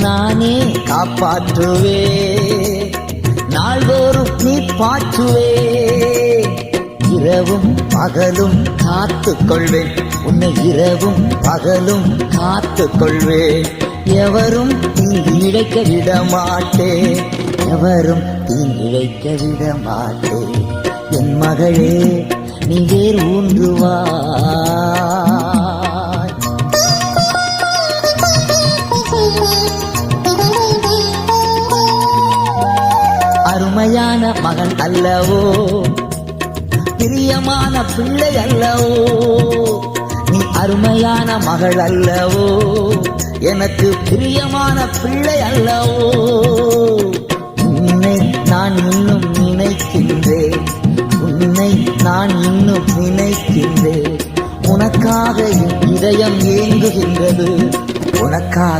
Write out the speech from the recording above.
நானே காப்பாற்றுவே, நாள்தோறும் நீ பாற்றுவே, இரவும் பகலும் காத்துக் கொள்வேன் உன்னை, இரவும் பகலும் காத்துக் கொள்வேன். எவரும் தீங்கு இழைக்க விட மாட்டேன், எவரும் தீங்கு இழைக்க விட மாட்டேன். என் மகளே நீ வேர் ஊன்றுவாய். அருமையான மகன் அல்லவோ, பிரியமான பிள்ளை அல்லவோ, நீ அருமையான மகள் அல்லவோ, எனக்கு பிரியமான பிள்ளை அல்லவோ. உன்னை நான் இன்னும் நினைக்கின்றேன், உன்னை நான் இன்னும் நினைக்கின்றேன். உனக்காக என் இதயம் ஏங்குகின்றது, உனக்காக